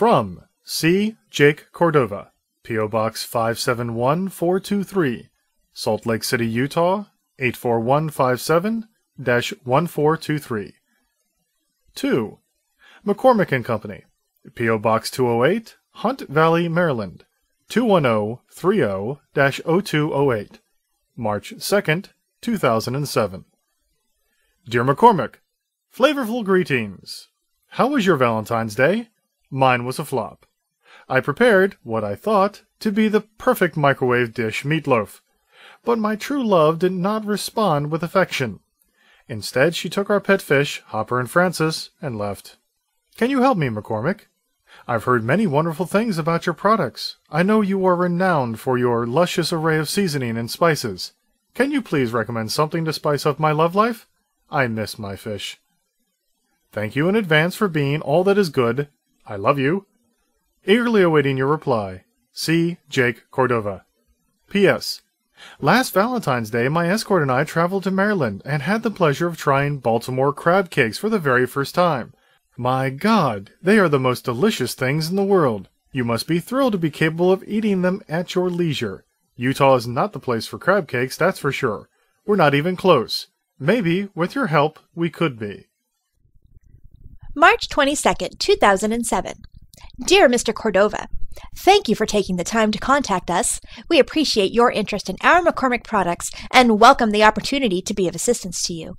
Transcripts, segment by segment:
From C. Jake Cordova, P.O. Box 571423, Salt Lake City, Utah 84157-1423. 2. McCormick and Company, P.O. Box 208, Hunt Valley, Maryland 21030-0208, March 2nd, 2007. Dear McCormick, flavorful greetings. How was your Valentine's Day? Mine was a flop. I prepared what I thought to be the perfect microwave dish meatloaf, but my true love did not respond with affection. Instead, she took our pet fish, Hopper and Francis, and left. Can you help me, McCormick? I've heard many wonderful things about your products. I know you are renowned for your luscious array of seasoning and spices. Can you please recommend something to spice up my love life? I miss my fish. Thank you in advance for being all that is good. I love you. Eagerly awaiting your reply. C. Jake Cordova. P.S. Last Valentine's Day, my escort and I traveled to Maryland and had the pleasure of trying Baltimore crab cakes for the very first time. My God, they are the most delicious things in the world. You must be thrilled to be capable of eating them at your leisure. Utah is not the place for crab cakes, that's for sure. We're not even close. Maybe, with your help, we could be. March 22nd, 2007. Dear Mr. Cordova, thank you for taking the time to contact us. We appreciate your interest in our McCormick products and welcome the opportunity to be of assistance to you.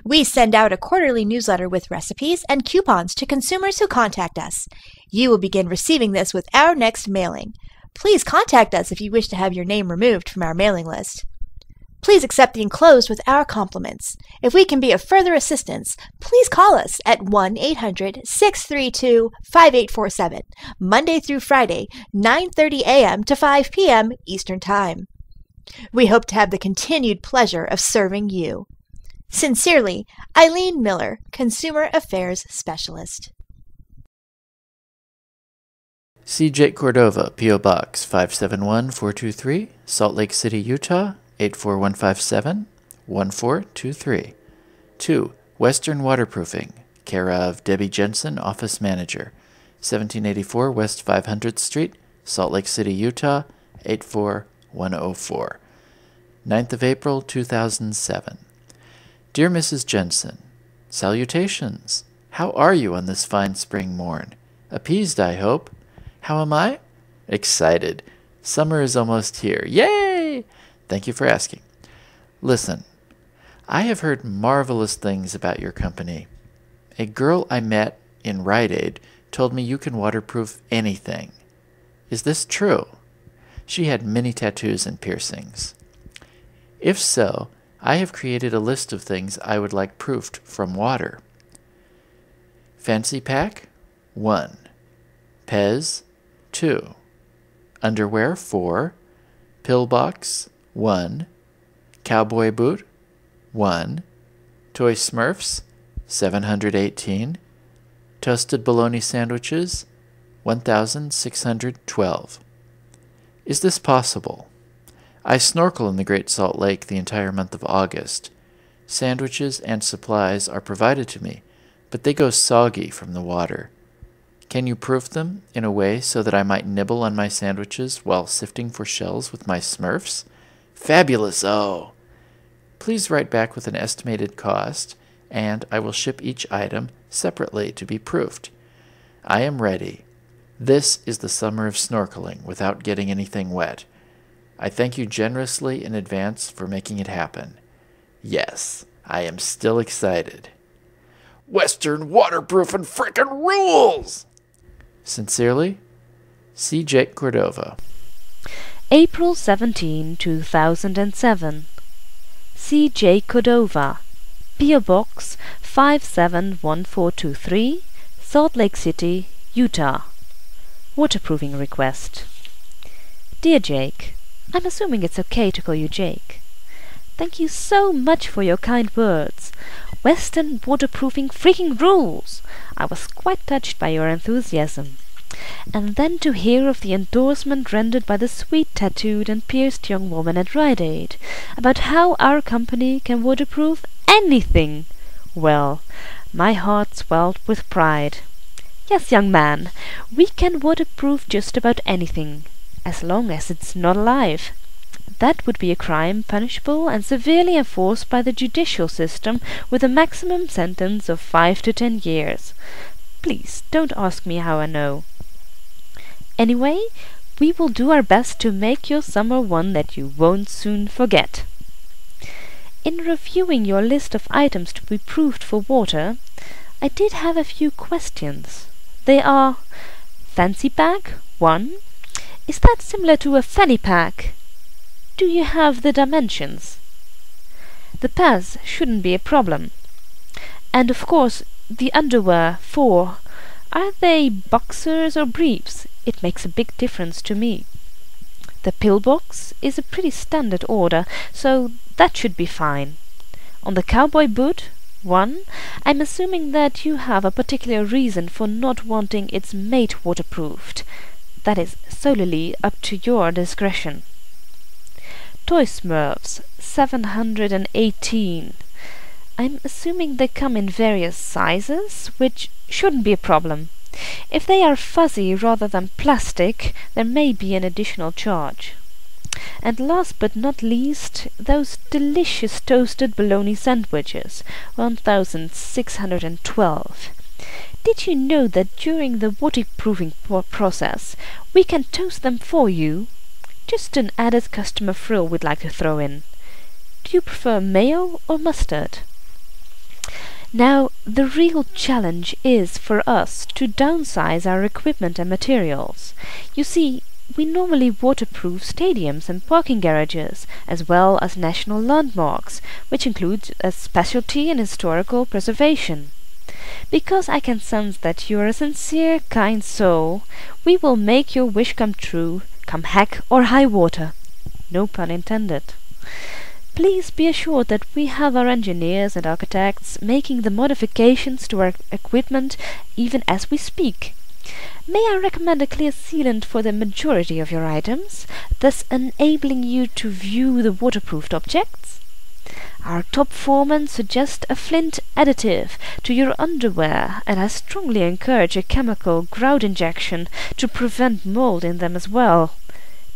We send out a quarterly newsletter with recipes and coupons to consumers who contact us. You will begin receiving this with our next mailing. Please contact us if you wish to have your name removed from our mailing list. Please accept the enclosed with our compliments. If we can be of further assistance, please call us at 1-800-632-5847, Monday through Friday, 9:30 a.m. to 5 p.m. Eastern Time. We hope to have the continued pleasure of serving you. Sincerely, Eileen Miller, Consumer Affairs Specialist. C. Jake Cordova, P.O. Box 571423, Salt Lake City, Utah 84157-1423. 2. Western Waterproofing, care of Debbie Jensen, Office Manager, 1784 West 500th Street, Salt Lake City, Utah 84104. 9th of April, 2007. Dear Mrs. Jensen, salutations. How are you on this fine spring morn? Appeased, I hope. How am I? Excited. Summer is almost here. Yay! Thank you for asking. Listen, I have heard marvelous things about your company. A girl I met in Rite Aid told me you can waterproof anything. Is this true? She had many tattoos and piercings. If so, I have created a list of things I would like proofed from water. Fancy pack, 1. Pez, 2. Underwear, 4. Pillbox, 1. Cowboy boot, 1. Toy Smurfs, 718. Toasted bologna sandwiches, 1,612. Is this possible? I snorkel in the Great Salt Lake the entire month of August. Sandwiches and supplies are provided to me, but they go soggy from the water. Can you proof them in a way so that I might nibble on my sandwiches while sifting for shells with my Smurfs? Fabulous, oh! Please write back with an estimated cost, and I will ship each item separately to be proofed. I am ready. This is the summer of snorkeling without getting anything wet. I thank you generously in advance for making it happen. Yes, I am still excited. Western waterproofing frickin' rules! Sincerely, C. Jake Cordova. April 17, 2007. C. J. Cordova, P.O. Box 571423, Salt Lake City, Utah. Waterproofing request. Dear Jake, I'm assuming it's okay to call you Jake. Thank you so much for your kind words. Western waterproofing freaking rules! I was quite touched by your enthusiasm. And then to hear of the endorsement rendered by the sweet tattooed and pierced young woman at Rite Aid about how our company can waterproof anything. Well, my heart swelled with pride. Yes, young man, we can waterproof just about anything, as long as it's not alive. That would be a crime punishable and severely enforced by the judicial system with a maximum sentence of 5 to 10 years. Please, don't ask me how I know. Anyway, we will do our best to make your summer one that you won't soon forget. In reviewing your list of items to be proofed for water, I did have a few questions. They are: fancy pack, 1. Is that similar to a fanny pack? Do you have the dimensions? The pads shouldn't be a problem. And of course, the underwear, 4. Are they boxers or briefs? It makes a big difference to me. The pillbox is a pretty standard order, so that should be fine. On the cowboy boot, 1, I'm assuming that you have a particular reason for not wanting its mate waterproofed. That is solely up to your discretion. Toy Smurfs, 718. I'm assuming they come in various sizes, which shouldn't be a problem. If they are fuzzy rather than plastic, there may be an additional charge. And last but not least, those delicious toasted bologna sandwiches, 1612. Did you know that during the waterproofing process, we can toast them for you? Just an added customer thrill we'd like to throw in. Do you prefer mayo or mustard? Now, the real challenge is for us to downsize our equipment and materials. You see, we normally waterproof stadiums and parking garages, as well as national landmarks, which includes a specialty in historical preservation. Because I can sense that you are a sincere, kind soul, we will make your wish come true, come heck or high water. No pun intended. Please be assured that we have our engineers and architects making the modifications to our equipment even as we speak. May I recommend a clear sealant for the majority of your items, thus enabling you to view the waterproofed objects? Our top foreman suggests a flint additive to your underwear, and I strongly encourage a chemical grout injection to prevent mold in them as well.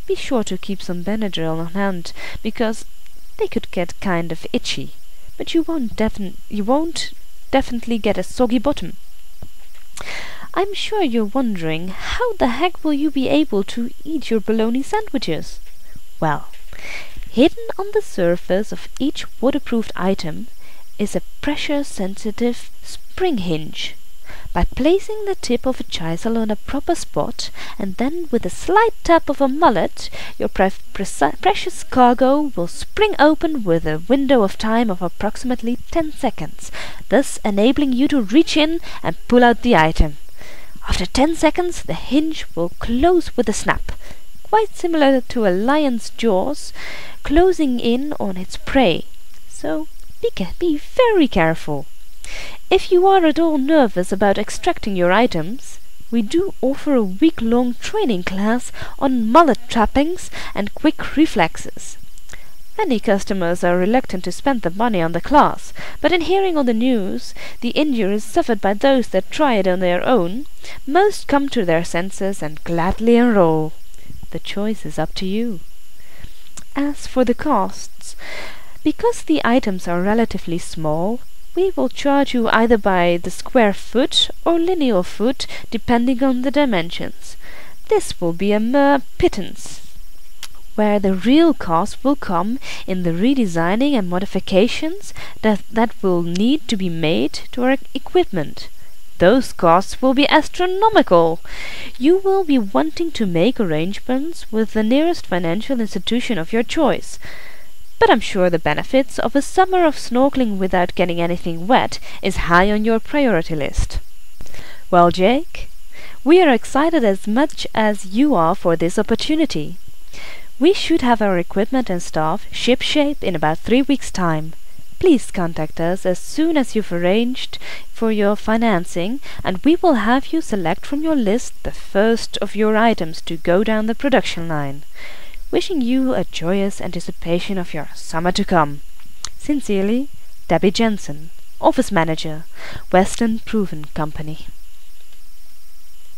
Be sure to keep some Benadryl on hand, because they could get kind of itchy, but you won't definitely get a soggy bottom. I'm sure you're wondering, how the heck will you be able to eat your bologna sandwiches? Well, hidden on the surface of each waterproofed item is a pressure-sensitive spring hinge. By placing the tip of a chisel on a proper spot, and then with a slight tap of a mallet, your precious cargo will spring open with a window of time of approximately 10 seconds, thus enabling you to reach in and pull out the item. After 10 seconds, the hinge will close with a snap, quite similar to a lion's jaws closing in on its prey. So be very careful. If you are at all nervous about extracting your items, we do offer a week-long training class on mallet trappings and quick reflexes. Many customers are reluctant to spend the money on the class, but in hearing on the news the injuries suffered by those that try it on their own, most come to their senses and gladly enroll. The choice is up to you. As for the costs, because the items are relatively small, we will charge you either by the square foot or lineal foot, depending on the dimensions. This will be a mere pittance, where the real cost will come in the redesigning and modifications that will need to be made to our equipment. Those costs will be astronomical. You will be wanting to make arrangements with the nearest financial institution of your choice. But I'm sure the benefits of a summer of snorkeling without getting anything wet is high on your priority list. Well, Jake, we are excited as much as you are for this opportunity. We should have our equipment and staff shipshape in about 3 weeks' time. Please contact us as soon as you've arranged for your financing, and we will have you select from your list the first of your items to go down the production line. Wishing you a joyous anticipation of your summer to come. Sincerely, Debbie Jensen, Office Manager, Western Proven Company.